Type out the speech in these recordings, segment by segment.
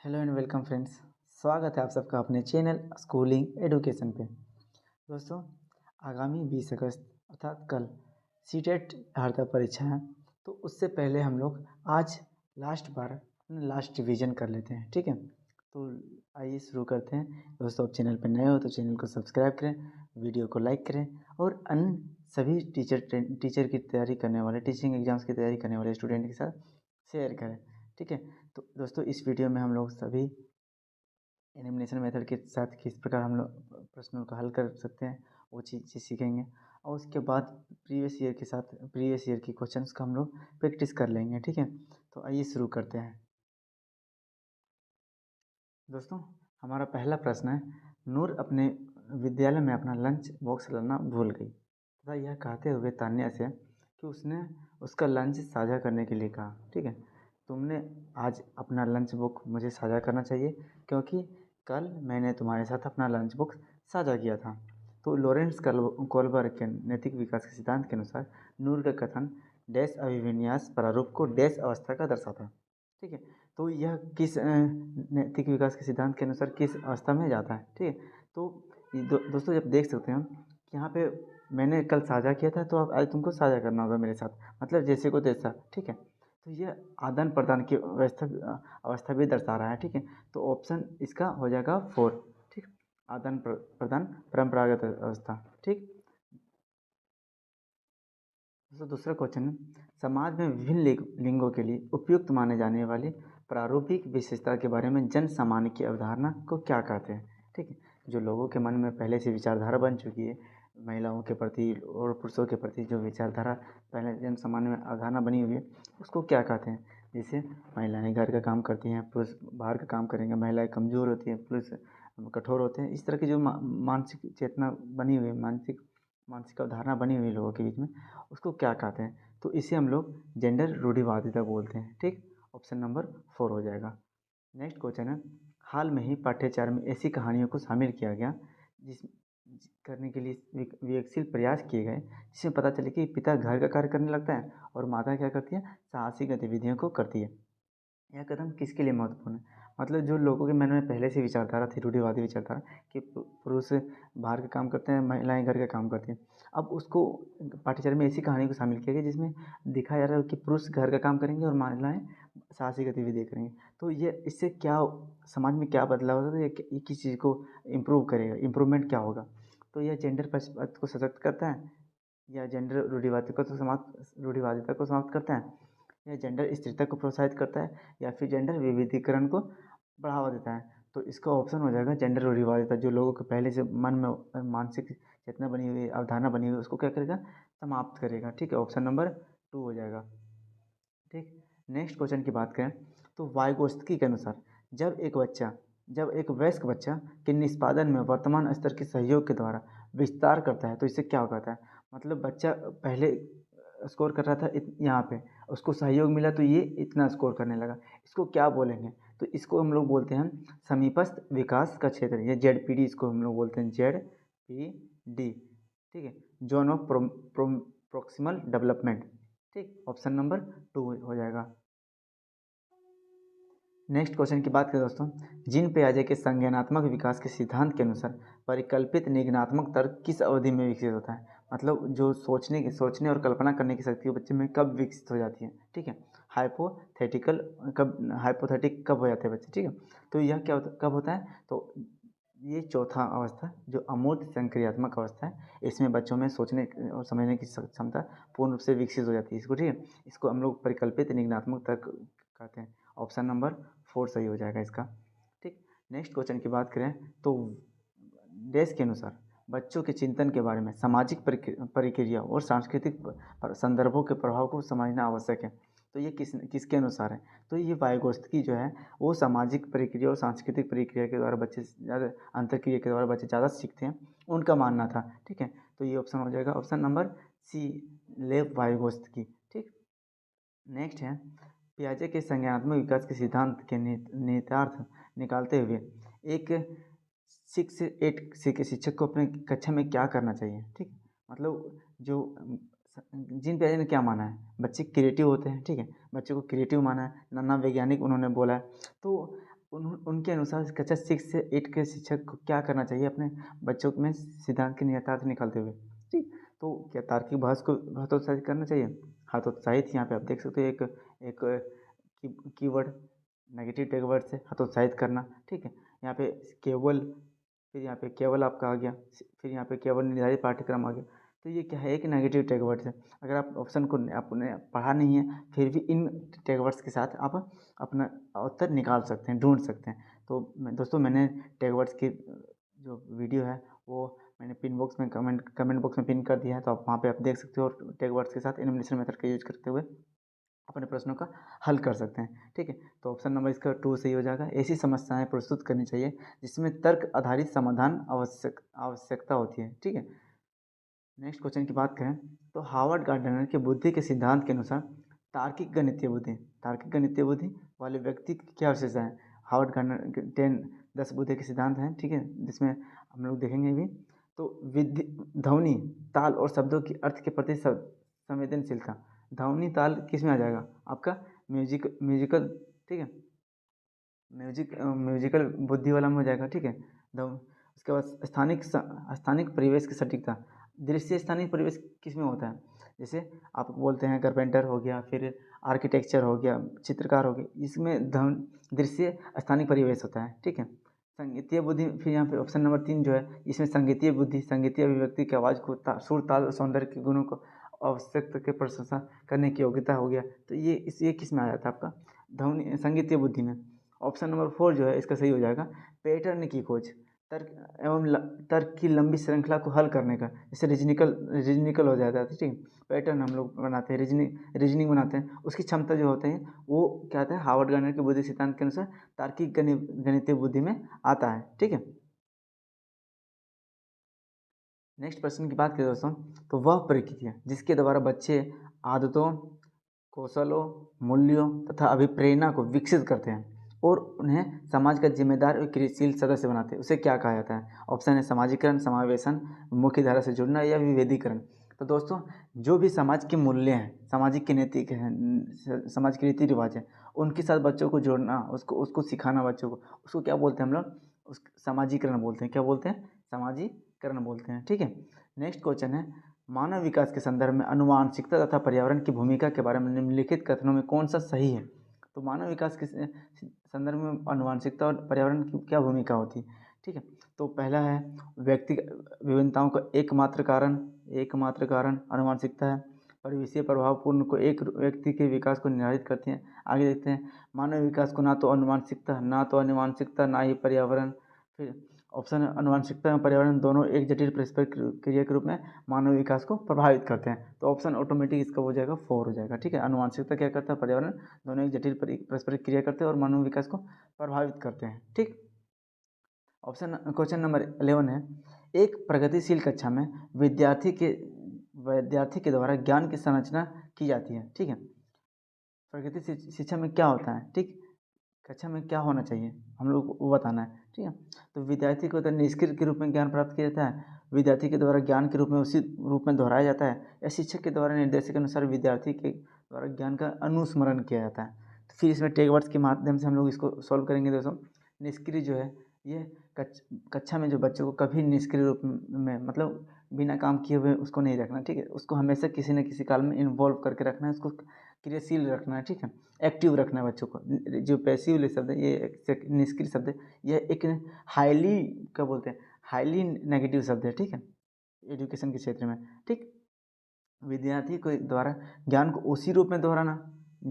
Hello and welcome friends. स्वागत है आप सबका अपने चैनल स्कूलिंग एडुकेशन पे। दोस्तों, आगामी 20 अगस्त अर्थात कल सीटेट अर्हता परीक्षा है। तो उससे पहले हम लोग आज लास्ट बार अपना लास्ट रिवीजन कर लेते हैं, ठीक है। तो आइए शुरू करते हैं। दोस्तों, आप चैनल पर नए हो तो चैनल को सब्सक्राइब करें, वीडियो को लाइक करें और अन्य सभी टीचर की तैयारी करने वाले, टीचिंग एग्जाम्स की तैयारी करने वाले स्टूडेंट के साथ शेयर करें, ठीक है। तो दोस्तों, इस वीडियो में हम लोग सभी एलिमिनेशन मेथड के साथ किस प्रकार हम लोग प्रश्नों का हल कर सकते हैं वो चीज़ सीखेंगे। और उसके बाद प्रीवियस ईयर की क्वेश्चंस का हम लोग प्रैक्टिस कर लेंगे, ठीक है। तो आइए शुरू करते हैं। दोस्तों, हमारा पहला प्रश्न है, नूर अपने विद्यालय में अपना लंच बॉक्स लाना भूल गई तथा यह कहते हुए तान्या से कि उसने उसका लंच साझा करने के लिए कहा, ठीक है। तुमने आज अपना लंच बुक मुझे साझा करना चाहिए क्योंकि कल मैंने तुम्हारे साथ अपना लंच बुक साझा किया था। तो लॉरेंस कोलबर्ग के नैतिक विकास के सिद्धांत के अनुसार नूर का कथन डैश अभिविन्यास प्रारूप को डैश अवस्था का दर्शाता है, ठीक है। तो यह किस नैतिक विकास के सिद्धांत के अनुसार किस अवस्था में जाता है, ठीक है। तो दोस्तों, जब देख सकते हैं हम कि यहाँ पे मैंने कल साझा किया था तो अब आज तुमको साझा करना होगा मेरे साथ, मतलब जैसे को तैसा, ठीक है। तो यह आदान प्रदान की अवस्था भी दर्शा रहा है, ठीक है। तो ऑप्शन इसका हो जाएगा 4, ठीक। आदान प्रदान परंपरागत अवस्था, ठीक। दोस्तों, दूसरा क्वेश्चन है, समाज में विभिन्न लिंगों के लिए उपयुक्त माने जाने वाली प्रारूपिक विशेषता के बारे में जन सामान्य की अवधारणा को क्या कहते हैं, ठीक है। जो लोगों के मन में पहले से विचारधारा बन चुकी है महिलाओं के प्रति और पुरुषों के प्रति, जो विचारधारा पहले जन सामान्य में अवधारणा बनी हुई है उसको क्या कहते हैं। जैसे महिलाएं घर का काम करती हैं, पुरुष बाहर का काम करेंगे, महिलाएं कमज़ोर होती हैं, पुरुष कठोर होते हैं। इस तरह की जो मानसिक चेतना बनी हुई है, मानसिक मानसिक अवधारणा बनी हुई है लोगों के बीच में, उसको क्या कहते हैं। तो इसे हम लोग जेंडर रूढ़िवादिता बोलते हैं, ठीक। ऑप्शन नंबर 4 हो जाएगा। नेक्स्ट क्वेश्चन है, हाल में ही पाठ्यचर्या में ऐसी कहानियों को शामिल किया गया करने के लिए विवेकशील प्रयास किए गए जिसमें पता चले कि पिता घर का कार्य करने लगता है और माता क्या करती है, साहसी गतिविधियों को करती है। यह कदम किसके लिए महत्वपूर्ण है, मतलब जो लोगों के मन में पहले से विचारधारा थी, रूढ़िवादी विचारधारा कि पुरुष बाहर का काम करते हैं, महिलाएं घर का काम करती हैं। अब उसको पाठ्यचर्या में ऐसी कहानी को शामिल किया गया जिसमें दिखाया जा रहा है कि पुरुष घर का काम करेंगे और महिलाएं साहसी गतिविधि करेंगी। तो ये इससे क्या समाज में क्या बदलाव होगा, ये किस चीज़ को इम्प्रूव करेगा, इम्प्रूवमेंट क्या होगा। तो यह जेंडर पक्षपात को सशक्त करता है, या जेंडर रूढ़िवादिता को समाप्त करता है, या जेंडर स्थिरता को प्रोत्साहित करता है, या फिर जेंडर विविधीकरण को बढ़ावा देता है। तो इसका ऑप्शन हो जाएगा जेंडर रूढ़िवादिता। जो लोगों के पहले से मन में मानसिक चेतना बनी हुई है, अवधारणा बनी हुई है, उसको क्या करेगा, समाप्त करेगा, ठीक है। ऑप्शन नंबर 2 हो जाएगा, ठीक। नेक्स्ट क्वेश्चन की बात करें तो वाइगोत्स्की के अनुसार जब एक वयस्क बच्चा के निष्पादन में वर्तमान स्तर के सहयोग के द्वारा विस्तार करता है तो इससे क्या होता है। मतलब बच्चा पहले स्कोर कर रहा था यहाँ पे, उसको सहयोग मिला तो ये इतना स्कोर करने लगा, इसको क्या बोलेंगे। तो इसको हम लोग बोलते हैं समीपस्थ विकास का क्षेत्र, या ZPD इसको हम लोग बोलते हैं, ZPD, ठीक है। जोन ऑफ प्रोक्सिमल डेवलपमेंट, ठीक। ऑप्शन नंबर 2 हो जाएगा। नेक्स्ट क्वेश्चन की बात करें दोस्तों, जीन पियाजे के संज्ञानात्मक विकास के सिद्धांत के अनुसार परिकल्पित निगमनात्मक तर्क किस अवधि में विकसित होता है। मतलब जो सोचने और कल्पना करने की शक्ति बच्चे में कब विकसित हो जाती है, ठीक है। हाइपोथेटिक कब हो जाते हैं बच्चे, ठीक है। तो यह कब होता है, तो ये चौथा अवस्था जो अमूर्त संक्रियात्मक अवस्था है, इसमें बच्चों में सोचने और समझने की क्षमता पूर्ण रूप से विकसित हो जाती है इसको, ठीक है। इसको हम लोग परिकल्पित निगमनात्मक तर्क कहते हैं। ऑप्शन नंबर 4 सही हो जाएगा इसका, ठीक। नेक्स्ट क्वेश्चन की बात करें तो देश के अनुसार बच्चों के चिंतन के बारे में सामाजिक प्रक्रिया और सांस्कृतिक संदर्भों के प्रभाव को समझना आवश्यक है। तो ये किसके अनुसार है, तो ये वाइगोत्स्की जो है वो सामाजिक प्रक्रिया और सांस्कृतिक प्रक्रिया के द्वारा बच्चे ज़्यादा, अंतर्क्रिया के द्वारा बच्चे ज़्यादा सीखते हैं, उनका मानना था, ठीक है। तो ये ऑप्शन हो जाएगा ऑप्शन नंबर सी, लेव वाइगोत्स्की, ठीक। नेक्स्ट है, पियाजे के संज्ञानात्मक विकास के सिद्धांत के निहितार्थ निकालते हुए एक 6 से 8 के शिक्षक को अपने कक्षा में क्या करना चाहिए, ठीक। मतलब जो जीन पियाजे ने क्या माना है, बच्चे क्रिएटिव होते हैं, ठीक है। बच्चे को क्रिएटिव माना है, नाना वैज्ञानिक उन्होंने बोला है। तो उनके अनुसार कक्षा 6 से 8 के शिक्षक को क्या करना चाहिए अपने बच्चों में सिद्धांत के निहितार्थ निकालते हुए। ठीक, तो क्या तार्किक बहस को हतोत्साहित करना चाहिए। हतोत्साहित यहाँ पे आप देख सकते हो एक कीवर्ड नेगेटिव टैग वर्ड से हतोत्साहित करना। ठीक है, यहाँ पे केवल, फिर यहाँ पे केवल आपका आ गया, फिर यहाँ पे केवल निर्धारित पाठ्यक्रम आ गया। तो ये क्या है, एक नेगेटिव टैग वर्ड है। अगर आप ऑप्शन को आपने पढ़ा नहीं है फिर भी इन टैग वर्ड्स के साथ आप अपना उत्तर निकाल सकते हैं, ढूंढ सकते हैं। तो दोस्तों मैंने टैग वर्ड्स की जो वीडियो है वो मैंने पिन बॉक्स में कमेंट बॉक्स में पिन कर दिया है, तो आप वहाँ पे आप देख सकते हो और टैग वर्ड्स के साथ एलिमिनेशन मेथड का यूज करते हुए अपने प्रश्नों का हल कर सकते हैं। ठीक है, तो ऑप्शन नंबर इसका 2 सही हो जाएगा। ऐसी समस्याएं प्रस्तुत करनी चाहिए जिसमें तर्क आधारित समाधान आवश्यकता होती है। ठीक है, नेक्स्ट क्वेश्चन की बात करें तो हार्वर्ड गार्डनर के बुद्धि के सिद्धांत के अनुसार तार्किक गणितीय बुद्धि वाले व्यक्ति की क्या विशेषता है। हार्वर्ड गार्डनर के 10 बुद्धि के सिद्धांत हैं। ठीक है, जिसमें हम लोग देखेंगे भी। तो विधि, ध्वनि, ताल और शब्दों की अर्थ के प्रति संवेदनशीलता। ध्वनि ताल किस में आ जाएगा आपका, म्यूजिकल। ठीक है, म्यूजिकल बुद्धि वाला में हो जाएगा। ठीक है, उसके बाद स्थानिक परिवेश की सटीकता। दृश्य स्थानिक परिवेश किस में होता है, जैसे आप बोलते हैं कारपेंटर हो गया, फिर आर्किटेक्चर हो गया, चित्रकार हो गया, इसमें दृश्य स्थानिक परिवेश होता है। ठीक है, संगीतीय बुद्धि, फिर यहाँ पे ऑप्शन नंबर 3 जो है इसमें संगीतीय बुद्धि, संगीतीय अभिव्यक्ति की आवाज़ को सुर ताल और सौंदर्य के गुणों को आवश्यकता के प्रशंसा करने की योग्यता हो गया। तो ये किस में आ जाता है आपका, ध्वनि संगीतीय बुद्धि में। ऑप्शन नंबर 4 जो है इसका सही हो जाएगा, पैटर्न की खोज, तर्क की लंबी श्रृंखला को हल करने का, जैसे रीजनिकल हो जाता है। ठीक, पैटर्न हम लोग बनाते हैं, रीजनिंग बनाते हैं, उसकी क्षमता जो होते हैं वो क्या होता है, हार्वर्ड गार्डनर के बुद्धि सिद्धांत के अनुसार तार्किक गणितीय बुद्धि में आता है। ठीक है, नेक्स्ट प्रश्न की बात करें दोस्तों, तो वह प्रक्रिया जिसके द्वारा बच्चे आदतों, कौशलों, मूल्यों तथा अभिप्रेरणा को विकसित करते हैं और उन्हें समाज का जिम्मेदार और क्रियाशील सदस्य बनाते हैं, उसे क्या कहा जाता है। ऑप्शन है समाजीकरण, समावेशन, मुख्य धारा से जुड़ना या विभेदीकरण। तो दोस्तों जो भी समाज के मूल्य हैं, सामाजिक के नैतिक हैं, समाज के रीति रिवाज हैं, उनके साथ बच्चों को जोड़ना, उसको सिखाना बच्चों को, उसको क्या बोलते हैं हम लोग, उस समाजीकरण बोलते हैं। क्या बोलते हैं, समाजीकरण बोलते हैं। ठीक है, नेक्स्ट क्वेश्चन है, मानव विकास के संदर्भ में आनुवांशिकता तथा पर्यावरण की भूमिका के बारे में निम्नलिखित कथनों में कौन सा सही है। तो मानव विकास के संदर्भ में आनुवांशिकता और पर्यावरण की क्या भूमिका होती है। ठीक है, तो पहला है व्यक्तिगत विभिन्नताओं का एकमात्र कारण आनुवांशिकता है। परिवेशीय प्रभावपूर्ण को एक व्यक्ति के विकास को निर्धारित करते हैं। आगे देखते हैं, मानव विकास को ना तो आनुवांशिकता ना ही पर्यावरण। फिर ऑप्शन है, आनुवांशिकता एवं पर्यावरण दोनों एक जटिल परस्पर क्रिया के रूप में मानव विकास को प्रभावित करते हैं। तो ऑप्शन ऑटोमेटिक इसका हो जाएगा 4 हो जाएगा। ठीक है, आनुवांशिकता क्या करता है, पर्यावरण दोनों एक जटिल परस्पर क्रिया करते हैं और मानव विकास को प्रभावित करते हैं। ठीक, ऑप्शन क्वेश्चन नंबर 11 है, एक प्रगतिशील कक्षा में विद्यार्थी के द्वारा ज्ञान की संरचना की जाती है। ठीक है, प्रगति शिक्षा में क्या होता है, ठीक, कक्षा में क्या होना चाहिए हम लोग को बताना है। ठीक है, तो विद्यार्थी को तो निष्क्रिय के रूप में ज्ञान प्राप्त किया जाता है, विद्यार्थी के द्वारा ज्ञान के रूप में उसी रूप में दोहराया जाता है, या शिक्षक के द्वारा निर्देश के अनुसार विद्यार्थी के द्वारा ज्ञान का अनुस्मरण किया जाता है। तो फिर इसमें टैग वर्ड्स के माध्यम से हम लोग इसको सॉल्व करेंगे दोस्तों। निष्क्रिय जो है ये कक्षा में जो बच्चों को कभी निष्क्रिय रूप में, मतलब बिना काम किए हुए उसको नहीं रखना। ठीक है, उसको हमेशा किसी न किसी काल में इन्वॉल्व करके रखना है, उसको क्रियाशील रखना है। ठीक है, एक्टिव रखना है बच्चों को। जो पैसिव शब्द है, ये निष्क्रिय शब्द है, यह एक हाईली, क्या बोलते हैं, हाईली नेगेटिव शब्द है। ठीक है, एजुकेशन के क्षेत्र में। ठीक, विद्यार्थी को द्वारा ज्ञान को उसी रूप में दोहराना,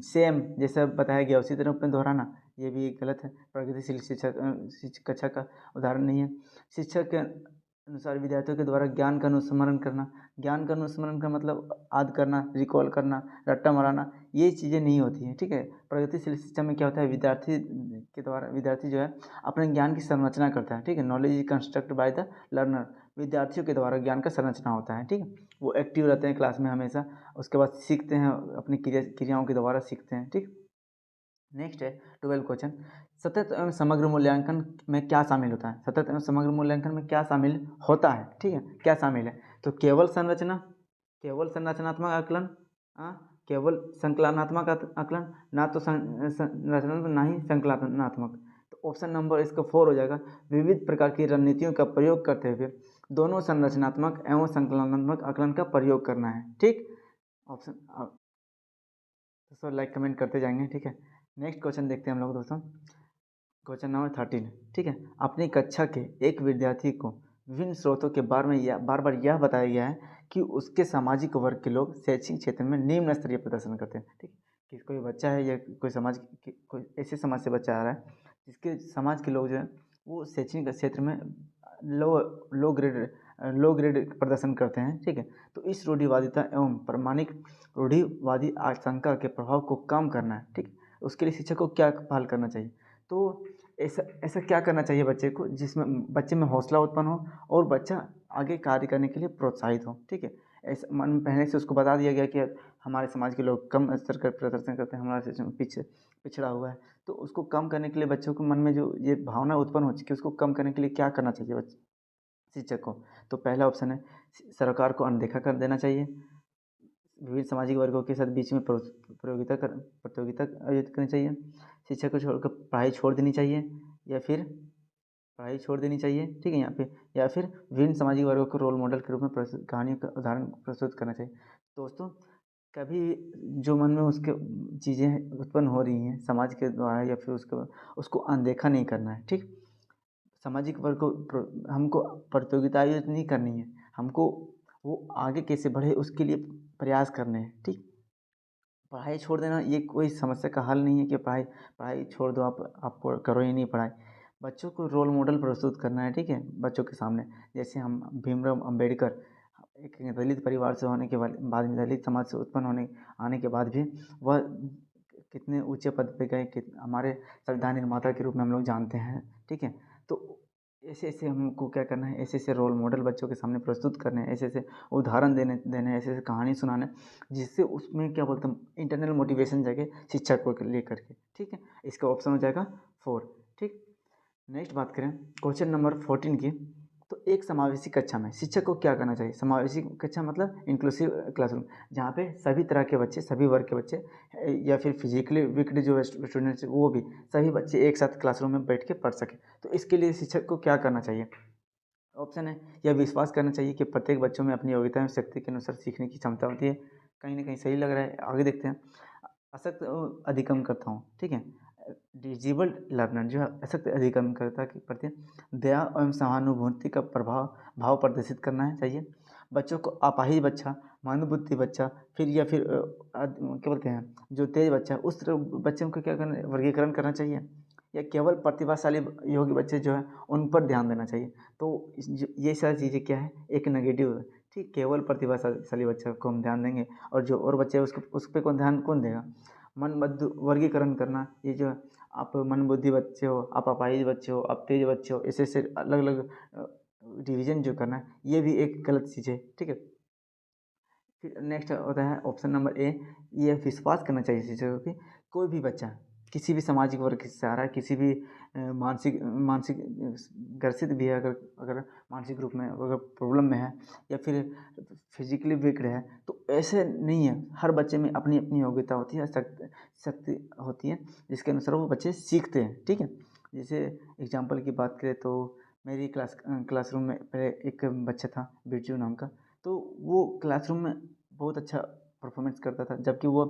सेम जैसा बताया गया उसी रूप में दोहराना, ये भी गलत है, प्रगतिशील शिक्षक कक्षा का उदाहरण नहीं है। शिक्षक के अनुसार विद्यार्थियों के द्वारा ज्ञान का अनुस्मरण करना, ज्ञान का अनुस्मरण का मतलब याद करना, रिकॉल करना, रट्टा मारना, ये चीज़ें नहीं होती हैं। ठीक है, प्रगतिशील शिक्षा में क्या होता है, विद्यार्थी जो है अपने ज्ञान की संरचना करता है। ठीक है, knowledge is construct by the learner, विद्यार्थियों के द्वारा ज्ञान का संरचना होता है। ठीक है, वो एक्टिव रहते हैं क्लास में हमेशा, उसके बाद सीखते हैं, अपनी क्रियाओं के द्वारा सीखते हैं। ठीक, नेक्स्ट है 12 क्वेश्चन, सतत एवं समग्र मूल्यांकन में क्या शामिल होता है। सतत एवं समग्र मूल्यांकन में क्या शामिल होता है, ठीक है, क्या शामिल है। तो केवल संरचनात्मक आकलन, केवल संकलनात्मक आकलन, ना तो संरचनात्मक ना ही संकलनात्मक। तो तो ऑप्शन नंबर इसका 4 हो जाएगा। विविध प्रकार की रणनीतियों का प्रयोग करते हुए दोनों संरचनात्मक एवं संकलनात्मक आकलन का प्रयोग करना है। ठीक, ऑप्शन दोस्तों लाइक कमेंट करते जाएंगे। ठीक है, नेक्स्ट क्वेश्चन देखते हैं हम लोग दोस्तों। Question number 13। ठीक है, अपनी कक्षा के एक विद्यार्थी को विभिन्न स्रोतों के बार बार यह बताया गया है कि उसके सामाजिक वर्ग के लोग शैक्षिक क्षेत्र में निम्न स्तरीय प्रदर्शन करते हैं। ठीक, कि कोई बच्चा है या कोई कोई ऐसे समाज से बच्चा आ रहा है जिसके समाज के लोग जो है वो शैक्षणिक क्षेत्र में लो ग्रेड प्रदर्शन करते हैं। ठीक है, तो इस रूढ़िवादिता एवं प्रमाणिक रूढ़िवादी आशंका के प्रभाव को कम करना है। ठीक, उसके लिए शिक्षक को क्या पहल करना चाहिए? तो ऐसा ऐसा क्या करना चाहिए बच्चे को जिसमें बच्चे में हौसला उत्पन्न हो और बच्चा आगे कार्य करने के लिए प्रोत्साहित हो। ठीक है, ऐसा मन में पहले से उसको बता दिया गया कि हमारे समाज के लोग कम स्तर का प्रदर्शन करते हैं, हमारा सिस्टम पिछड़ा हुआ है, तो उसको कम करने के लिए बच्चों के मन में जो ये भावना उत्पन्न हो चुकी है उसको कम करने के लिए क्या करना चाहिए बच्चे शिक्षक को? तो पहला ऑप्शन है सरकार को अनदेखा कर देना चाहिए, विभिन्न सामाजिक वर्गों के साथ बीच में प्रतियोगिता आयोजित करनी चाहिए, शिक्षा को छोड़कर पढ़ाई छोड़ देनी चाहिए, या फिर पढ़ाई छोड़ देनी चाहिए। ठीक है, यहाँ पे या फिर विभिन्न सामाजिक वर्गों को रोल मॉडल के रूप में कहानियों का उदाहरण प्रस्तुत करना चाहिए। दोस्तों, कभी जो मन में उसके चीज़ें उत्पन्न हो रही हैं समाज के द्वारा या फिर उसको अनदेखा नहीं करना है। ठीक, सामाजिक वर्ग को हमको प्रतियोगिता आयोजित नहीं करनी है, हमको वो आगे कैसे बढ़े उसके लिए प्रयास करने हैं। ठीक, पढ़ाई छोड़ देना ये कोई समस्या का हल नहीं है कि पढ़ाई पढ़ाई छोड़ दो, आप करो ही नहीं पढ़ाई। बच्चों को रोल मॉडल प्रस्तुत करना है। ठीक है, बच्चों के सामने जैसे हम भीमराव अंबेडकर एक दलित परिवार से होने के बाद में दलित समाज से उत्पन्न आने के बाद भी वह कितने ऊंचे पद पे गए, हमारे संविधान निर्माता के रूप में हम लोग जानते हैं। ठीक है, तो ऐसे ऐसे हमको क्या करना है, ऐसे ऐसे रोल मॉडल बच्चों के सामने प्रस्तुत करने हैं, ऐसे ऐसे उदाहरण देने ऐसे ऐसे कहानी सुनाने, जिससे उसमें क्या बोलते हैं इंटरनल मोटिवेशन जगे शिक्षक को लेकर के। ठीक है, इसका ऑप्शन हो जाएगा 4। ठीक, नेक्स्ट बात करें क्वेश्चन नंबर 14 की। तो एक समावेशी कक्षा में शिक्षक को क्या करना चाहिए? समावेशी कक्षा मतलब इंक्लूसिव क्लासरूम, जहाँ पे सभी तरह के बच्चे, सभी वर्ग के बच्चे या फिर फिजिकली वीक्ड जो स्टूडेंट्स वो भी सभी बच्चे एक साथ क्लासरूम में बैठ के पढ़ सके। तो इसके लिए शिक्षक को क्या करना चाहिए? ऑप्शन है, यह विश्वास करना चाहिए कि प्रत्येक बच्चों में अपनी योग्यता एवं शक्ति के अनुसार सीखने की क्षमता होती है। कहीं ना कहीं सही लग रहा है, आगे देखते हैं। असक्त अधिगम करता हूँ। ठीक है, डिजिबल्ड लर्नर जो है असक्त अधिगमकर्ता के प्रति दया एवं सहानुभूति का भाव प्रदर्शित करना है चाहिए। बच्चों को अपाहिज बच्चा, मंदबुद्धि बच्चा, फिर या फिर क्या बोलते हैं जो तेज बच्चा, उस तरह बच्चों को क्या करना, वर्गीकरण करना चाहिए, या केवल प्रतिभाशाली योग्य बच्चे जो है उन पर ध्यान देना चाहिए। तो ये सारी चीज़ें क्या है, एक नेगेटिव है। ठीक, केवल प्रतिभाशाली बच्चे को हम ध्यान देंगे और जो और बच्चे उसको उस पर कौन देगा? मनबद्ध वर्गीकरण करना, ये जो आप मंदबुद्धि बच्चे हो, आप अपाहिज बच्चे हो, आप तेज बच्चे हो, ऐसे ऐसे अलग अलग डिवीज़न जो करना है ये भी एक गलत चीज़ है। ठीक है, फिर नेक्स्ट होता है ऑप्शन नंबर ए, ये विश्वास करना चाहिए शिक्षकों की कोई भी बच्चा किसी भी सामाजिक वर्ग से आ रहा है, किसी भी मानसिक ग्रसित भी है, अगर मानसिक रूप में अगर प्रॉब्लम में है या फिर फिजिकली वीक्ड है, तो ऐसे नहीं है। हर बच्चे में अपनी अपनी योग्यता होती है, शक्ति होती है, जिसके अनुसार वो बच्चे सीखते हैं। ठीक है, जैसे एग्जाम्पल की बात करें तो मेरी क्लासरूम में पहले एक बच्चा था बिरजू नाम का, तो वो क्लासरूम में बहुत अच्छा परफॉर्मेंस करता था, जबकि वो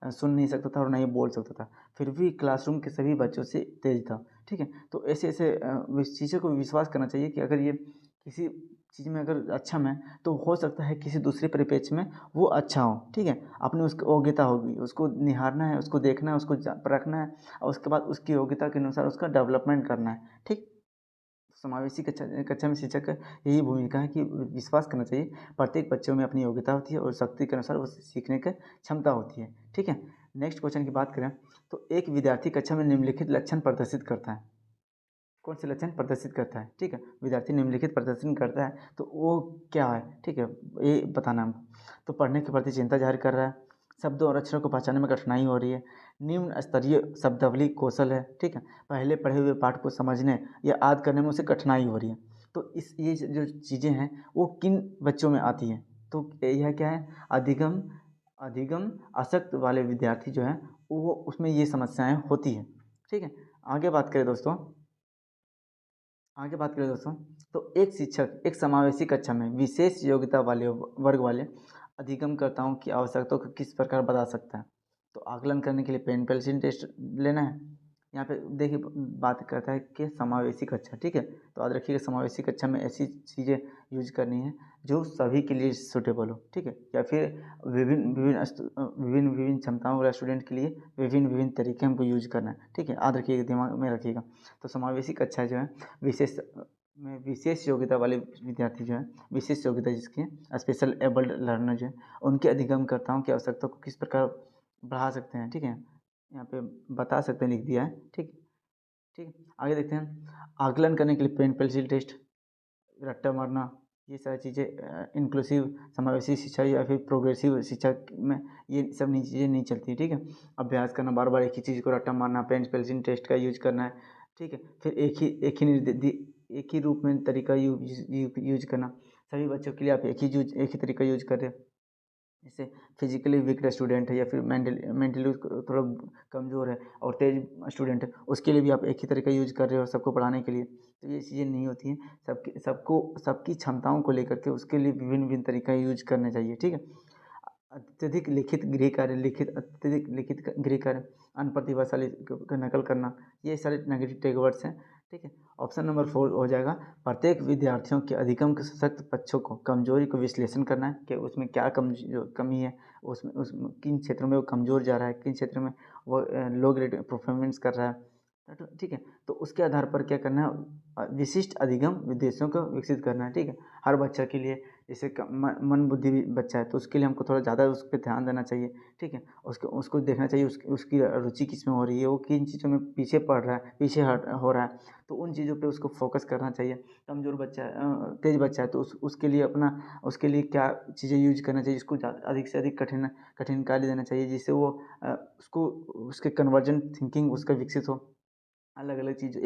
सुन नहीं सकता था और ना ही बोल सकता था, फिर भी क्लासरूम के सभी बच्चों से तेज था। ठीक है, तो ऐसे ऐसे चीज़ों को विश्वास करना चाहिए कि अगर ये किसी चीज़ में अगर अच्छा में तो हो सकता है किसी दूसरे परिप्रेक्ष्य में वो अच्छा हो। ठीक है, अपनी उसकी योग्यता होगी, उसको निहारना है, उसको देखना है, उसको परखना है और उसके बाद उसकी योग्यता के अनुसार उसका डेवलपमेंट करना है। ठीक, समावेशी कक्षा में शिक्षक का यही भूमिका है कि विश्वास करना चाहिए प्रत्येक बच्चों में अपनी योग्यता होती है और शक्ति के अनुसार वो सीखने की क्षमता होती है। ठीक है, नेक्स्ट क्वेश्चन की बात करें तो एक विद्यार्थी कक्षा में निम्नलिखित लक्षण प्रदर्शित करता है, कौन से लक्षण प्रदर्शित करता है? ठीक है, विद्यार्थी निम्नलिखित प्रदर्शन करता है तो वो क्या है? ठीक है, ये बताना हमको। तो पढ़ने के प्रति चिंता जाहिर कर रहा है, शब्दों और अक्षरों को पहचानने में कठिनाई हो रही है, निम्न स्तरीय शब्दावली कौशल है। ठीक है, पहले पढ़े हुए पाठ को समझने या याद करने में उसे कठिनाई हो रही है। तो ये जो चीज़ें हैं वो किन बच्चों में आती हैं? तो यह क्या है, अधिगम आसक्त वाले विद्यार्थी जो हैं वो उसमें ये समस्याएं होती हैं। ठीक है, आगे बात करें दोस्तों आगे बात करें दोस्तों, तो एक शिक्षक एक समावेशी कक्षा में विशेष योग्यता वाले वर्ग वाले अधिगमकर्ताओं की आवश्यकताओं को किस प्रकार बता सकता है। तो आकलन करने के लिए पेन पेंसिल टेस्ट लेना है। यहाँ पे देखिए बात करता है कि समावेशी कक्षा, ठीक है। तो याद रखिएगा समावेशी कक्षा में ऐसी चीज़ें यूज करनी है जो सभी के लिए सूटेबल हो, ठीक है। या फिर विभिन्न विभिन्न क्षमताओं वाले स्टूडेंट के लिए विभिन्न विभिन्न तरीके हमको यूज करना है, ठीक है। याद रखिएगा, दिमाग में रखिएगा। तो समावेशी कक्षा जो है विशेष योग्यता वाले विद्यार्थी जो है, विशेष योग्यता जिसकी स्पेशल एबल्ड लर्नर जो है, उनके अधिगमकर्ताओं की आवश्यकता को किस प्रकार बढ़ा सकते हैं, ठीक है। यहाँ पे बता सकते हैं, लिख दिया है, ठीक ठीक। आगे देखते हैं, आकलन करने के लिए पेन पेंसिल टेस्ट, रट्टा मारना, ये सारी चीज़ें इंक्लूसिव समावेशी शिक्षा या फिर प्रोग्रेसिव शिक्षा में ये सब नहीं चीज़ें नहीं चलती, ठीक है। अभ्यास करना, बार बार एक ही चीज़ को रट्टा मारना, पेन पेंसिल टेस्ट का यूज करना है, ठीक है। फिर एक ही रूप में तरीका यूज करना। सभी बच्चों के लिए आप एक ही तरीका यूज कर रहे हैं। जैसे फिजिकली वीक स्टूडेंट है या फिर मेंटली थोड़ा कमज़ोर है और तेज स्टूडेंट है, उसके लिए भी आप एक ही तरीका यूज कर रहे हो सबको पढ़ाने के लिए। तो ये चीज़ें नहीं होती हैं, सबकी क्षमताओं को लेकर के उसके लिए विभिन्न विभिन्न तरीका यूज करना चाहिए, ठीक है। अत्यधिक लिखित गृह कार्य, अनप्रतिभाशाली का नकल करना, ये सारे नेगेटिव टैग वर्ड्स हैं, ठीक है। ऑप्शन नंबर 4 हो जाएगा, प्रत्येक विद्यार्थियों के अधिगम के सशक्त पक्षों को कमजोरी को विश्लेषण करना है कि उसमें क्या कमी है, उसमें किन क्षेत्रों में वो कमज़ोर जा रहा है, किन क्षेत्र में वो लो ग्रेड परफॉर्मेंस कर रहा है, ठीक है। तो उसके आधार पर क्या करना है, विशिष्ट अधिगम उद्देश्यों को विकसित करना है, ठीक है। हर बच्चा के लिए, जैसे मन बुद्धि बच्चा है तो उसके लिए हमको थोड़ा ज़्यादा उस पर ध्यान देना चाहिए, ठीक है। उसको देखना चाहिए उसकी रुचि किस में हो रही है, वो किन चीज़ों में पीछे पड़ रहा है, पीछे हट हो रहा है, तो उन चीज़ों पे उसको फोकस करना चाहिए। कमज़ोर बच्चा है, तेज बच्चा है, तो उसके लिए क्या चीज़ें यूज करना चाहिए, उसको अधिक से अधिक कठिन कार्य देना चाहिए, जिससे वो उसको उसके कन्वर्जन थिंकिंग उसका विकसित हो। अलग अलग चीज़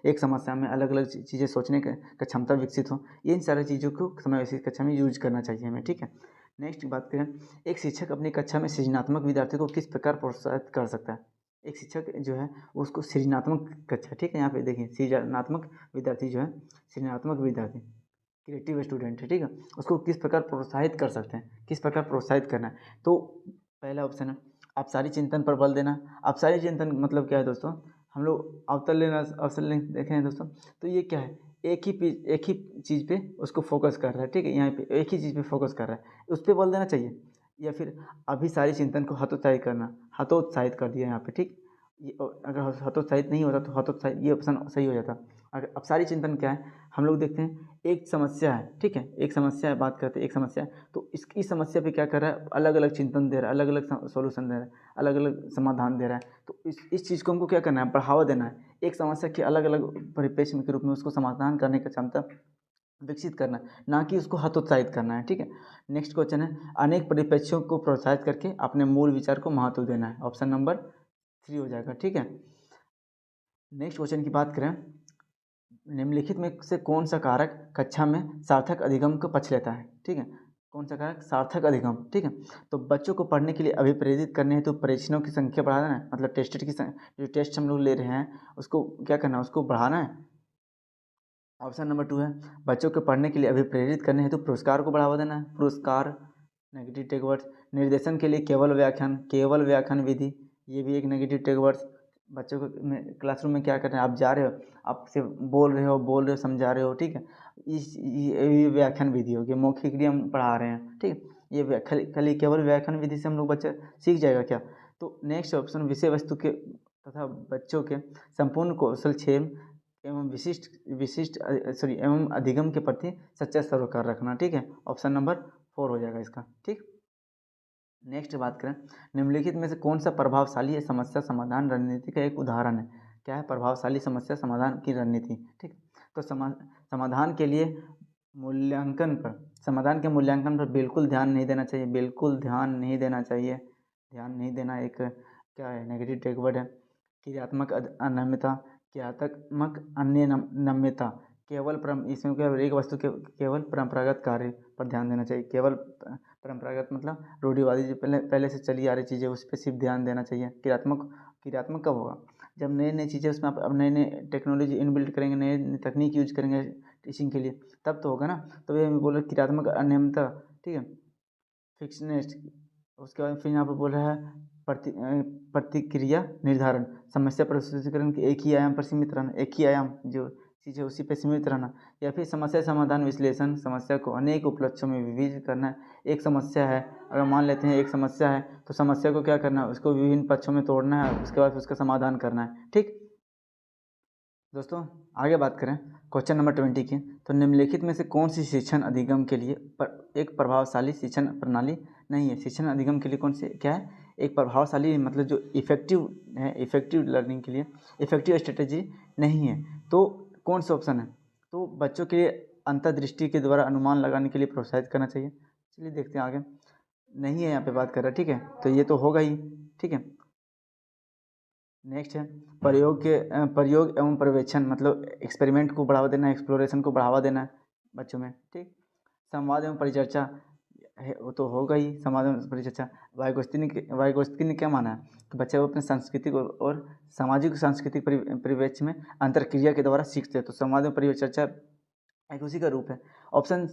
एक समस्या में अलग अलग चीज़ें सोचने का क्षमता विकसित हो। इन सारी चीज़ों को समावेशी कक्षा में यूज करना चाहिए हमें, ठीक है। नेक्स्ट बात करें, एक शिक्षक अपनी कक्षा में सृजनात्मक विद्यार्थियों को किस प्रकार प्रोत्साहित कर सकता है। एक शिक्षक जो है उसको सृजनात्मक कक्षा, ठीक है, यहाँ पे देखिए सृजनात्मक विद्यार्थी जो है, सृजनात्मक विद्यार्थी क्रिएटिव स्टूडेंट है, ठीक है, उसको किस प्रकार प्रोत्साहित कर सकते हैं, किस प्रकार प्रोत्साहित करना है। तो पहला ऑप्शन है आप सारी चिंतन पर बल देना। आप सारी चिंतन मतलब क्या है दोस्तों, हम लोग अवसर लें देखे हैं दोस्तों, तो ये क्या है, एक ही चीज़ पे उसको फोकस कर रहा है, ठीक है। यहाँ पे एक ही चीज़ पे फोकस कर रहा है, उस पर बल देना चाहिए। या फिर अभी सारी चिंतन को हतोत्साहित करना, हतोत्साहित कर दिया यहाँ पे, ठीक। ये अगर हतोत्साहित नहीं होता तो हतोत्साहित ये ऑप्शन सही हो जाता। अगर अब सारी चिंतन क्या है, हम लोग देखते हैं एक समस्या है, ठीक है, एक समस्या है, बात करते हैं एक समस्या है, तो इस समस्या पे क्या कर रहा है, अलग अलग चिंतन दे रहा है, अलग अलग सोल्यूशन दे रहा है, अलग अलग समाधान दे रहा है। तो इस चीज़ को हमको क्या करना है, बढ़ावा देना है। एक समस्या के अलग अलग परिप्रेक्ष्य के रूप में उसको समाधान करने की क्षमता विकसित करना है, ना कि उसको हतोत्साहित करना है, ठीक है। नेक्स्ट क्वेश्चन है, अनेक परिप्रेक्ष्यों को प्रोत्साहित करके अपने मूल विचार को महत्व देना है। ऑप्शन नंबर 3 हो जाएगा, ठीक है। नेक्स्ट क्वेश्चन की बात करें, निम्नलिखित में से कौन सा कारक कक्षा में सार्थक अधिगम का पक्ष लेता है, ठीक है। कौन सा कारक सार्थक अधिगम, ठीक है। तो बच्चों को पढ़ने के लिए अभिप्रेरित करने हेतु परीक्षणों की संख्या बढ़ाना है, मतलब जो टेस्ट हम लोग ले रहे हैं उसको क्या करना है, उसको बढ़ाना है। ऑप्शन नंबर 2 है, बच्चों को पढ़ने के लिए अभिप्रेरित करने हेतु पुरस्कार को बढ़ावा देना है। पुरस्कार नेगेटिव टेक वर्ड्स। निर्देशन के लिए केवल व्याख्यान विधि, ये भी एक नेगेटिव टेक वर्ड्स। बच्चों को क्लासरूम में क्या कर रहे हैं, आप जा रहे हो, आप सिर्फ बोल रहे हो, समझा रहे हो, ठीक है। ये व्याख्यान विधि हो गई, मौखिक क्रिया हम पढ़ा रहे हैं, ठीक है। ये खाली केवल व्याख्यान विधि से हम लोग बच्चा सीख जाएगा क्या। तो नेक्स्ट ऑप्शन, विषय वस्तु के तथा बच्चों के संपूर्ण कौशल क्षेम एवं अधिगम के प्रति सच्चा सरोकार रखना, ठीक है। ऑप्शन नंबर 4 हो जाएगा इसका, ठीक। नेक्स्ट बात करें, निम्नलिखित में से कौन सा प्रभावशाली समस्या समाधान रणनीति का एक उदाहरण है। क्या है प्रभावशाली समस्या समाधान की रणनीति, ठीक। तो समाधान के लिए समाधान के मूल्यांकन पर बिल्कुल ध्यान नहीं देना चाहिए, ध्यान नहीं देना एक क्या है, नेगेटिव टेक वर्ड है। क्रियात्मक अनम्यता, क्रियात्मक अनियमितता, इसमें क्या एक वस्तु के केवल परंपरागत कार्य पर ध्यान देना चाहिए। केवल परंपरागत मतलब रूढ़िवादी जो पहले से चली आ रही चीज़ें उस पर सिर्फ ध्यान देना चाहिए। क्रियात्मक कब होगा, जब नई नई चीज़ें उसमें आप अब नए नए टेक्नोलॉजी इनबिल्ट करेंगे, नए नए तकनीक यूज करेंगे टीचिंग के लिए, तब तो होगा ना। तो ये बोल रहे क्रियात्मक अनियमितता, ठीक है, फिक्सनेस। उसके बाद फिर यहाँ पर बोल रहा है प्रतिक्रिया निर्धारण, समस्या प्रस्तुतिकरण के एक ही आयाम पर सीमित रहना, एक ही आयाम जो चीज़ है उसी पे सीमित रहना। या फिर समस्या समाधान विश्लेषण, समस्या को अनेक उपलक्ष्यों में विभाजित करना। एक समस्या है, अगर मान लेते हैं एक समस्या है तो समस्या को क्या करना है, उसको विभिन्न पक्षों में तोड़ना है, उसके बाद उसका समाधान करना है। ठीक दोस्तों, आगे बात करें क्वेश्चन नंबर 20 की, तो निम्नलिखित में से कौन सी शिक्षण अधिगम के लिए एक प्रभावशाली शिक्षण प्रणाली नहीं है। शिक्षण अधिगम के लिए कौन सी क्या है, एक प्रभावशाली मतलब जो इफेक्टिव है, इफेक्टिव लर्निंग के लिए इफेक्टिव स्ट्रेटेजी नहीं है। तो कौन सा ऑप्शन है, तो बच्चों के लिए अंतर्दृष्टि के द्वारा अनुमान लगाने के लिए प्रोत्साहित करना चाहिए। चलिए देखते हैं आगे, नहीं है यहाँ पे बात कर रहा है, ठीक है, तो ये तो होगा ही। ठीक है, नेक्स्ट है प्रयोग एवं पर्यवेक्षण, मतलब एक्सपेरिमेंट को बढ़ावा देना, एक्सप्लोरेशन को बढ़ावा देना बच्चों में। ठीक, संवाद एवं परिचर्चा है, वो तो होगा ही, संवाद एवं परिचर्चा। वाइगोत्स्की ने क्या माना है कि बच्चे वो अपने सांस्कृतिक और सामाजिक सांस्कृतिक परिवेश में अंतरक्रिया के द्वारा सीखते हैं। तो संवाद एवं परिचर्चा एक उसी का रूप है। ऑप्शन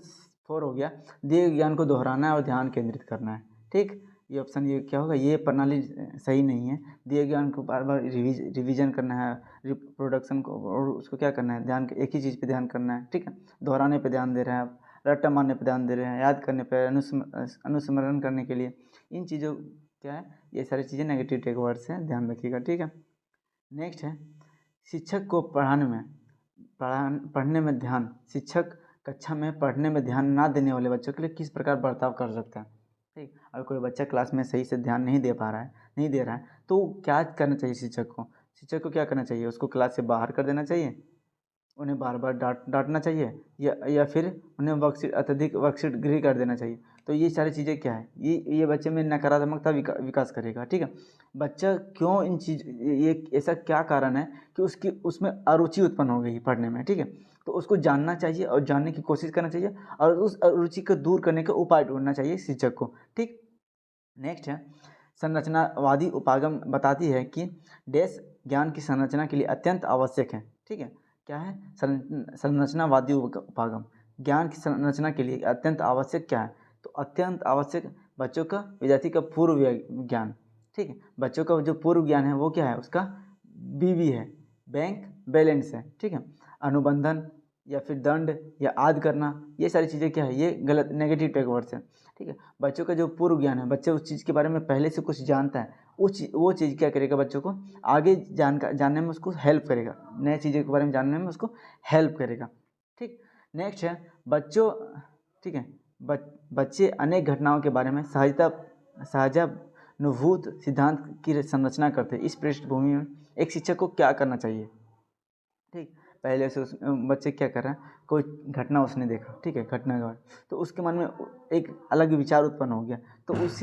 4 हो गया, दिए ज्ञान को दोहराना है और ध्यान केंद्रित करना है। ठीक, ये ऑप्शन ये क्या होगा, ये प्रणाली सही नहीं है। दिए ज्ञान को बार बार रिवीजन करना है, रिप्रोडक्शन को, और उसको क्या करना है, ध्यान एक ही चीज़ पे ध्यान करना है। ठीक है, दोहराने पे ध्यान दे रहे हैं आप, रट्टा मारने पे ध्यान दे रहे हैं, याद करने पे, अनुस्मरण करने के लिए, इन चीज़ों क्या है, ये सारी चीज़ें नेगेटिव टेक वर्ड्स हैं, ध्यान रखिएगा। ठीक है, नेक्स्ट है शिक्षक को पढ़ने में ध्यान, शिक्षक कक्षा में पढ़ने में ध्यान ना देने वाले बच्चों के लिए किस प्रकार बर्ताव कर सकता है। ठीक, अगर कोई बच्चा क्लास में सही से ध्यान नहीं दे पा रहा है, नहीं दे रहा है, तो क्या करना चाहिए शिक्षक को। शिक्षक को क्या करना चाहिए, उसको क्लास से बाहर कर देना चाहिए, उन्हें बार बार डांटना चाहिए, या फिर उन्हें वर्कशीट अत्यधिक वर्कशीट गृह कर देना चाहिए। तो ये सारी चीज़ें क्या है, ये बच्चे में नकारात्मकता विकास करेगा। ठीक है, बच्चा क्यों इन चीज़, ये ऐसा क्या कारण है कि उसकी उसमें अरुचि उत्पन्न हो गई पढ़ने में। ठीक है, तो उसको जानना चाहिए और जानने की कोशिश करना चाहिए, और उस अरुचि को दूर करने का उपाय ढूंढना चाहिए शिक्षक को। ठीक, नेक्स्ट है संरचनावादी उपागम बताती है कि डैश ज्ञान की संरचना के लिए अत्यंत आवश्यक है। ठीक है, क्या है, संरचनावादी उपागम ज्ञान की संरचना के लिए अत्यंत आवश्यक क्या है, तो अत्यंत आवश्यक बच्चों का, विद्यार्थी का पूर्व ज्ञान। ठीक है, बच्चों का जो पूर्व ज्ञान है वो क्या है, उसका बीबी है, बैंक बैलेंस है। ठीक है, अनुबंधन या फिर दंड या आद करना, ये सारी चीज़ें क्या है, ये गलत नेगेटिव टेक वर्ड्स हैं। ठीक है, बच्चों का जो पूर्व ज्ञान है, बच्चे उस चीज़ के बारे में पहले से कुछ जानता है, वो चीज़ क्या करेगा, बच्चों को आगे जानने में उसको हेल्प करेगा, नए चीज़ों के बारे में जानने में उसको हेल्प करेगा। ठीक, नेक्स्ट है बच्चों, ठीक है, बच्चे अनेक घटनाओं के बारे में सहजानुभूत सिद्धांत की संरचना करते हैं। इस पृष्ठभूमि में एक शिक्षक को क्या करना चाहिए। ठीक, पहले से उस बच्चे क्या कर रहा है, कोई घटना उसने देखा, ठीक है, घटना के बाद तो उसके मन में एक अलग विचार उत्पन्न हो गया, तो उस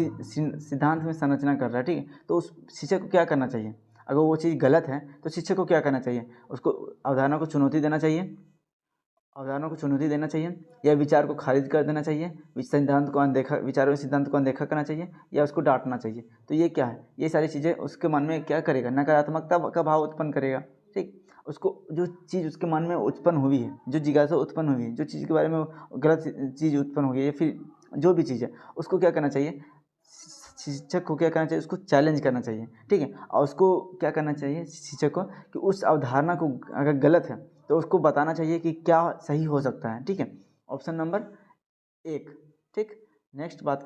सिद्धांत में संरचना कर रहा है। ठीक है, तो उस शिक्षक को क्या करना चाहिए, अगर वो चीज़ गलत है तो शिक्षक को क्या करना चाहिए, उसको अवधारणा को चुनौती देना चाहिए, या विचार को खारिज कर देना चाहिए, सिद्धांत को अनदेखा, विचारों सिद्धांत को अनदेखा करना चाहिए, या उसको डांटना चाहिए। तो ये क्या है, ये सारी चीज़ें उसके मन में क्या करेगा, नकारात्मकता का भाव उत्पन्न करेगा। ठीक, उसको जो चीज़ उसके मन में उत्पन्न हुई है, जो जिज्ञासा उत्पन्न हुई है, जो चीज़ के बारे में गलत चीज़ उत्पन्न हुई है, या फिर जो भी चीज़ है, उसको क्या करना चाहिए, शिक्षक को क्या करना चाहिए, उसको चैलेंज करना चाहिए। ठीक है, और उसको क्या करना चाहिए शिक्षक को कि उस अवधारणा को अगर गलत है तो उसको बताना चाहिए कि क्या सही हो सकता है। ठीक है, ऑप्शन नंबर 1। ठीक, नेक्स्ट बात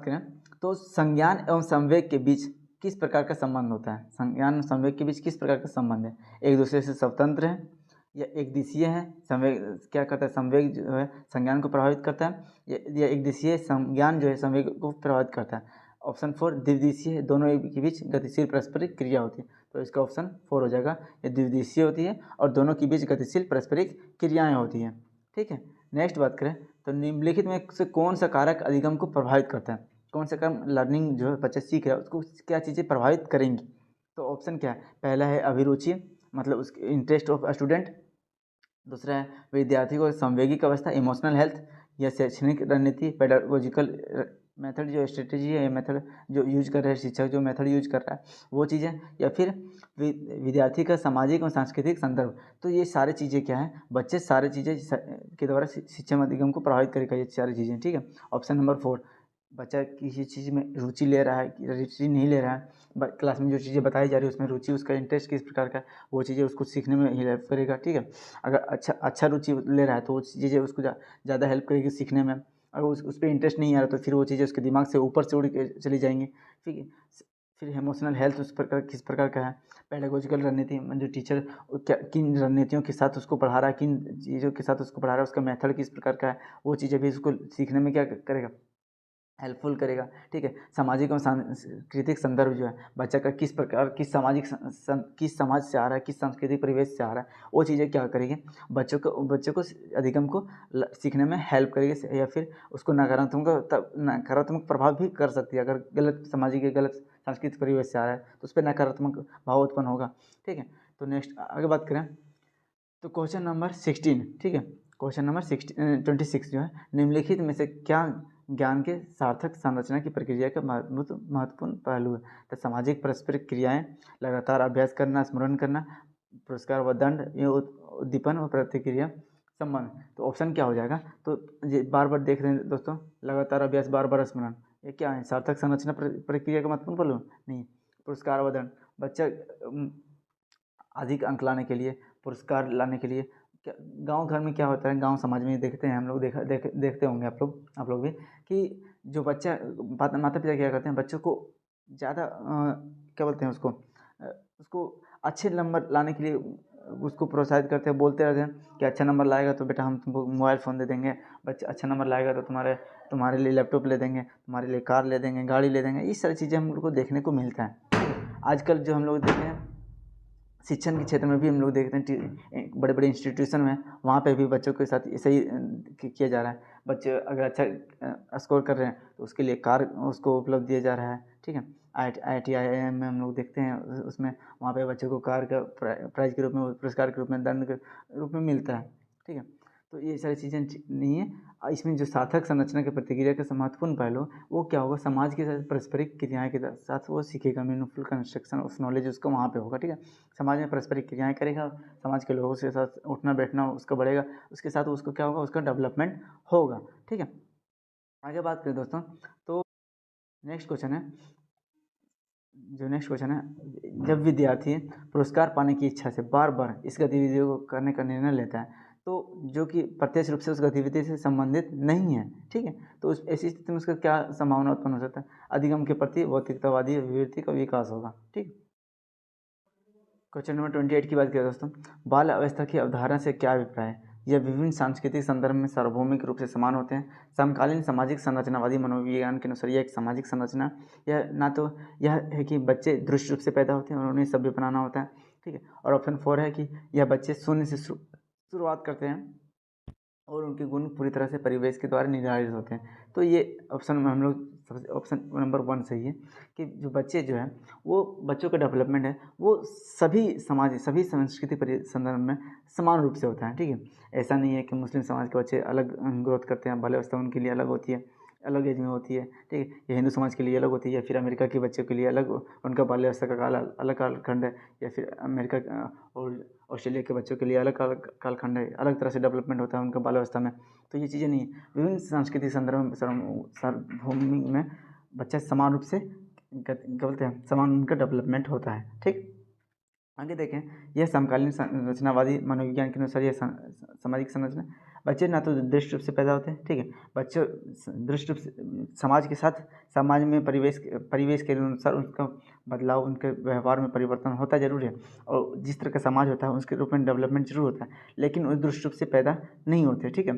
करें तो संज्ञान एवं संवेग के बीच किस प्रकार का संबंध होता है। संज्ञान और संवेग के बीच किस प्रकार का संबंध है, एक दूसरे से स्वतंत्र है या एक दिशीय है। संवेग क्या करता है, संवेग जो है संज्ञान को प्रभावित करता है, या एक दिशीय संज्ञान जो है संवेग को प्रभावित करता है। ऑप्शन 4 द्विदिशीय, दोनों के बीच गतिशील पारस्परिक क्रिया होती है। तो इसका ऑप्शन 4 हो जाएगा, ये द्विदिशीय होती है और दोनों के बीच गतिशील पारस्परिक क्रियाएँ होती हैं। ठीक है, नेक्स्ट बात करें तो निम्नलिखित में से कौन सा कारक अधिगम को प्रभावित करता है, कौन सा कारक लर्निंग जो है बच्चा सीख रहा है उसको क्या चीज़ें प्रभावित करेंगी। तो ऑप्शन क्या है, पहला है अभिरुचि, मतलब उसके इंटरेस्ट ऑफ स्टूडेंट। दूसरा है विद्यार्थी को संवेगिक अवस्था, इमोशनल हेल्थ, या शैक्षणिक रणनीति, पेडागोजिकल मेथड जो स्ट्रेटेजी है, मेथड जो यूज कर रहे हैं शिक्षक, जो मेथड यूज कर रहा है वो चीज़ें, या फिर विद्यार्थी का सामाजिक और सांस्कृतिक संदर्भ। तो ये सारी चीज़ें क्या है, बच्चे सारी चीज़ें के द्वारा शिक्षा माध्यम को प्रभावित करेगा ये सारी चीज़ें, ठीक है। ऑप्शन नंबर 4, बच्चा किसी चीज़ में रुचि ले रहा है, रुचि नहीं ले रहा है, क्लास में जो चीज़ें बताई जा रही है उसमें रुचि, उसका इंटरेस्ट किस प्रकार का है, वो चीज़ें उसको सीखने में ही हेल्प करेगा, ठीक है। अगर अच्छा रुचि ले रहा है तो वो चीज़ें उसको ज़्यादा हेल्प करेगी सीखने में। अगर उस पर इंटरेस्ट नहीं आ रहा तो फिर वो चीज़ें उसके दिमाग से ऊपर से उड़ के चली जाएंगी, ठीक है। फिर इमोशनल हेल्थ उस प्रकार किस प्रकार का है, पेडागोजिकल रणनीति, जो टीचर क्या किन रणनीतियों के साथ उसको पढ़ा रहा है, किन चीज़ों के साथ उसको पढ़ा रहा है, उसका मेथड किस प्रकार का है, वो चीज़ें भी उसको सीखने में क्या करेगा, हेल्पफुल करेगा, ठीक है। सामाजिक और सांस्कृतिक संदर्भ जो है, बच्चा का किस प्रकार, किस सामाजिक किस समाज से आ रहा है, किस सांस्कृतिक परिवेश से आ रहा है, वो चीज़ें क्या करेगी, बच्चों को अधिगम को सीखने में हेल्प करेगी, या फिर उसको नकारात्मक प्रभाव भी कर सकती है। अगर गलत सामाजिक या गलत सांस्कृतिक परिवेश से आ रहा है तो उस पर नकारात्मक भाव उत्पन्न होगा, ठीक है। तो नेक्स्ट आगे बात करें तो क्वेश्चन नंबर 16, ठीक है। क्वेश्चन नंबर 26 जो है, निम्नलिखित में से क्या ज्ञान के सार्थक संरचना की प्रक्रिया का महत्वपूर्ण पहलू है। तो सामाजिक परस्पर क्रियाएं, लगातार अभ्यास करना, स्मरण करना, पुरस्कार व दंड, उद्दीपन व प्रतिक्रिया संबंध। तो ऑप्शन क्या हो जाएगा, तो ये बार बार देख रहे हैं दोस्तों, लगातार अभ्यास, बार बार स्मरण, ये क्या है, सार्थक संरचना प्रक्रिया का महत्वपूर्ण पहलू नहीं। पुरस्कार व दंड, बच्चा अधिक अंक लाने के लिए, पुरस्कार लाने के लिए, क्या गांव घर में क्या होता है, गांव समाज में देखते हैं हम लोग, देखते होंगे आप लोग भी, कि जो बच्चा माता पिता क्या करते हैं, बच्चों को ज़्यादा क्या बोलते हैं उसको अच्छे नंबर लाने के लिए उसको प्रोत्साहित करते हैं, बोलते रहते हैं कि अच्छा नंबर लाएगा तो बेटा हम तुमको मोबाइल फ़ोन दे देंगे, बच्चा अच्छा नंबर लाएगा तो तुम्हारे लिए लैपटॉप ले देंगे, तुम्हारे लिए कार ले देंगे, गाड़ी ले देंगे। ये सारी चीज़ें हम लोग को देखने को मिलता है आजकल। जो हम लोग देखते हैं शिक्षण के क्षेत्र में भी हम लोग देखते हैं, बड़े बड़े इंस्टीट्यूशन में, वहाँ पे भी बच्चों के साथ ऐसे ही किया जा रहा है। बच्चे अगर अच्छा स्कोर कर रहे हैं तो उसके लिए कार उसको उपलब्ध दिया जा रहा है, ठीक है। IIT IIM में हम लोग देखते हैं, उसमें वहाँ पे बच्चों को कार का प्राइज के रूप में, पुरस्कार के रूप में, दंड के रूप में मिलता है, ठीक है। तो ये सारी चीज़ें नहीं है। इसमें जो सार्थक संरचना की प्रतिक्रिया का महत्वपूर्ण पहलू वो क्या होगा, समाज के साथ पारस्परिक क्रियाएं के साथ वो सीखेगा, मीनिंगफुल कंस्ट्रक्शन ऑफ नॉलेज उसका वहाँ पे होगा, ठीक है। समाज में पारस्परिक क्रियाएं करेगा, समाज के लोगों के साथ उठना बैठना उसका बढ़ेगा, उसके साथ उसको क्या होगा, उसका डेवलपमेंट होगा, ठीक है। आगे बात करें दोस्तों, तो नेक्स्ट क्वेश्चन है, जब विद्यार्थी पुरस्कार पाने की इच्छा से बार बार इस गतिविधि को करने का निर्णय लेता है, तो जो कि प्रत्यक्ष रूप से उस गतिविधि से संबंधित नहीं है, ठीक है, तो उस ऐसी स्थिति में उसका क्या संभावना उत्पन्न हो सकता है, अधिगम के प्रति भौतिकतावादी अभिवृत्ति का विकास होगा, ठीक। क्वेश्चन नंबर 28 की बात करें दोस्तों, बाल अवस्था की अवधारणा से क्या अभिप्राय है। यह विभिन्न सांस्कृतिक संदर्भ में सार्वभौमिक रूप से समान होते हैं। समकालीन सामाजिक संरचनावादी मनोविज्ञान के अनुसार यह एक सामाजिक संरचना, यह ना तो यह है कि बच्चे दृष्ट रूप से पैदा होते हैं और उन्हें सभ्य बनाना होता है, ठीक है। और ऑप्शन 4 है कि यह बच्चे शून्य से शुरुआत करते हैं और उनके गुण पूरी तरह से परिवेश के द्वारा निर्धारित होते हैं। तो ये ऑप्शन में हम लोग ऑप्शन नंबर 1 सही है कि जो बच्चे जो हैं वो बच्चों का डेवलपमेंट है वो सभी संस्कृति संदर्भ में समान रूप से होता है, ठीक है। ऐसा नहीं है कि मुस्लिम समाज के बच्चे अलग ग्रोथ करते हैं, बाल्य अवस्था उनके लिए अलग होती है, अलग एज में होती है, ठीक है। या हिंदू समाज के लिए अलग होती है, या फिर अमेरिका के बच्चों के लिए अलग उनका बाल्य अवस्था का काल अलग कालखंड है, या फिर अमेरिका और ऑस्ट्रेलिया के बच्चों के लिए अलग कालखंड है, अलग तरह से डेवलपमेंट होता है उनका बाल्यावस्था में। तो ये चीज़ें नहीं है, विभिन्न सांस्कृतिक संदर्भ में सार्वभौमिक में बच्चा समान रूप से क्या बोलते हैं, समान उनका डेवलपमेंट होता है, ठीक। आगे देखें, यह समकालीन संरचनावादी मनोविज्ञान के अनुसार यह सामाजिक संरचना, बच्चे ना तो दृष्ट रूप से पैदा होते हैं, ठीक है, बच्चे दृष्ट रूप से समाज के साथ, समाज में परिवेश के अनुसार उनका बदलाव, उनके व्यवहार में परिवर्तन होता जरूर है, और जिस तरह का समाज होता है उसके रूप में डेवलपमेंट जरूर होता है, लेकिन उस दृष्ट रूप से पैदा नहीं होते, ठीक है।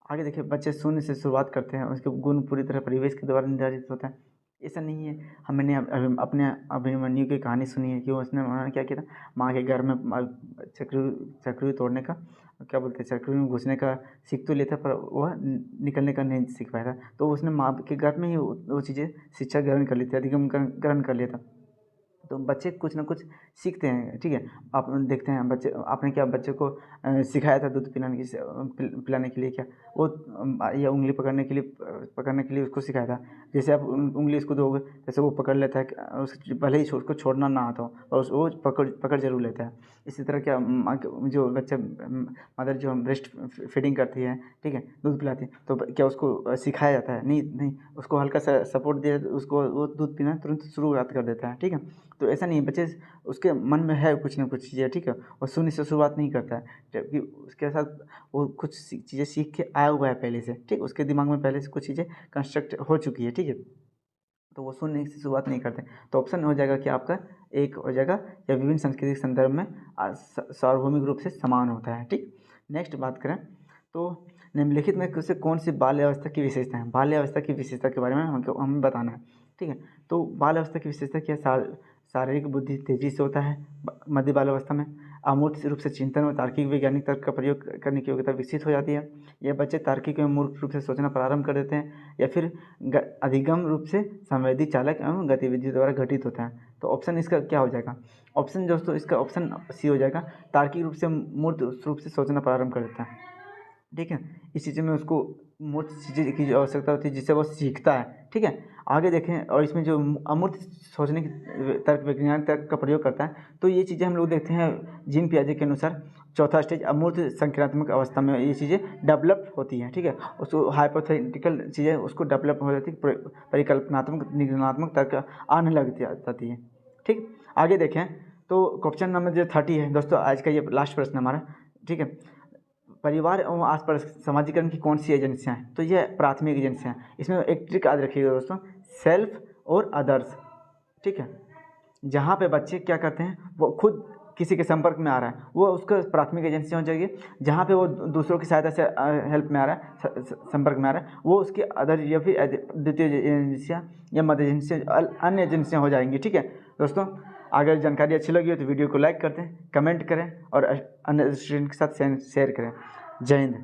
आगे देखिए, बच्चे शून्य से शुरुआत करते हैं, उसके गुण पूरी तरह परिवेश के द्वारा निर्धारित होता है। ऐसा नहीं है, हमने अपने अभिमन्यु की कहानी सुनी है कि उन्होंने क्या किया था, माँ के घर में चक्रव्यूह तोड़ने का क्या बोलते हैं, चक्रव्यूह में घुसने का सीख तो लेता पर वह निकलने का नहीं सीख पाया था, तो उसने माँ के घर में ही वो चीज़ें शिक्षा ग्रहण कर ली थी, अधिगम ग्रहण कर लिया था। तो बच्चे कुछ ना कुछ सीखते हैं, ठीक है। आप देखते हैं बच्चे, आपने क्या बच्चे को सिखाया था दूध पिलाने के लिए, क्या वो या उंगली पकड़ने के लिए उसको सिखाया था। जैसे आप उंगली उसको दोगे, जैसे वो पकड़ लेता है, भले ही उसको छोड़ना ना आता हो, और वो पकड़ जरूर लेता है। इसी तरह क्या जो बच्चा मदर जो ब्रेस्ट फीडिंग करती है, ठीक है, दूध पिलाती है, तो क्या उसको सिखाया जाता है? नहीं, उसको हल्का सा सपोर्ट दिया तो उसको वो दूध पीना तुरंत शुरुआत कर देता है, ठीक है। तो ऐसा नहीं है, बच्चे उसके मन में है कुछ ना कुछ चीज़ें, ठीक है, और शून्य से शुरुआत नहीं करता है, जबकि उसके साथ वो कुछ चीज़ें सीख के आया हुआ है पहले से, ठीक, उसके दिमाग में पहले से कुछ चीज़ें कंस्ट्रक्ट हो चुकी है, ठीक है। तो वो शून्य से शुरुआत नहीं करते। तो ऑप्शन हो जाएगा कि आपका एक हो जाएगा, या विभिन्न सांस्कृतिक संदर्भ में सार्वभौमिक रूप से समान होता है, ठीक। नेक्स्ट बात करें तो निम्नलिखित में से कौन सी बाल्य अवस्था की विशेषता है? बाल्य अवस्था की विशेषता के बारे में हमें बताना है, ठीक है। तो बाल अवस्था की विशेषता क्या? शारीरिक बुद्धि तेजी से होता है मध्य बाल अवस्था में। अमूर्त रूप से चिंतन और तार्किक वैज्ञानिक तर्क का प्रयोग करने की योग्यता विकसित हो जाती है। यह बच्चे तार्किक एवं मूर्ख रूप से सोचना प्रारंभ कर देते हैं, या फिर अधिगम रूप से संवेदी चालक एवं गतिविधि द्वारा घटित होता है। तो ऑप्शन इसका क्या हो जाएगा? ऑप्शन दोस्तों इसका ऑप्शन सी हो जाएगा, तार्किक रूप से मूर्त रूप से सोचना प्रारंभ कर देता है, ठीक है। इस चीज़ में उसको मूर्त चीज़ें की आवश्यकता होती है जिससे वो सीखता है, ठीक है। आगे देखें, और इसमें जो अमूर्त सोचने की वैज्ञानिक तर्क का प्रयोग करता है, तो ये चीज़ें हम लोग देखते हैं जीन पियाजे के अनुसार चौथा स्टेज अमूर्त संक्रियात्मक अवस्था में ये चीज़ें डेवलप होती हैं, ठीक है। उसको हाइपोथेटिकल चीज़ें उसको डेवलप हो जाती है, परिकल्पनात्मक निगमनात्मक तर्क आने लग जाती है, ठीक। आगे देखें तो क्वेश्चन नंबर जो 30 है दोस्तों, आज का ये लास्ट प्रश्न हमारा, ठीक है। परिवार एवं आसपास समाजीकरण की कौन सी एजेंसियाँ हैं? तो ये प्राथमिक एजेंसियाँ हैं। इसमें एक ट्रिक याद रखिएगा दोस्तों, सेल्फ और अदर्स, ठीक है। जहाँ पे बच्चे क्या करते हैं, वो खुद किसी के संपर्क में आ रहा है, वो उसका प्राथमिक एजेंसियाँ हो जाएगी। जहाँ पे वो दूसरों की सहायता से हेल्प में आ रहा है, संपर्क में आ रहा है, वो उसकी अदर या फिर द्वितीय एजेंसियाँ या मध्य एजेंसियाँ, अन्य एजेंसियाँ हो जाएंगी, ठीक है दोस्तों। अगर जानकारी अच्छी लगी हो तो वीडियो को लाइक करते हैं, कमेंट करें और अन्य स्टूडेंट के साथ शेयर करें। जय हिंद।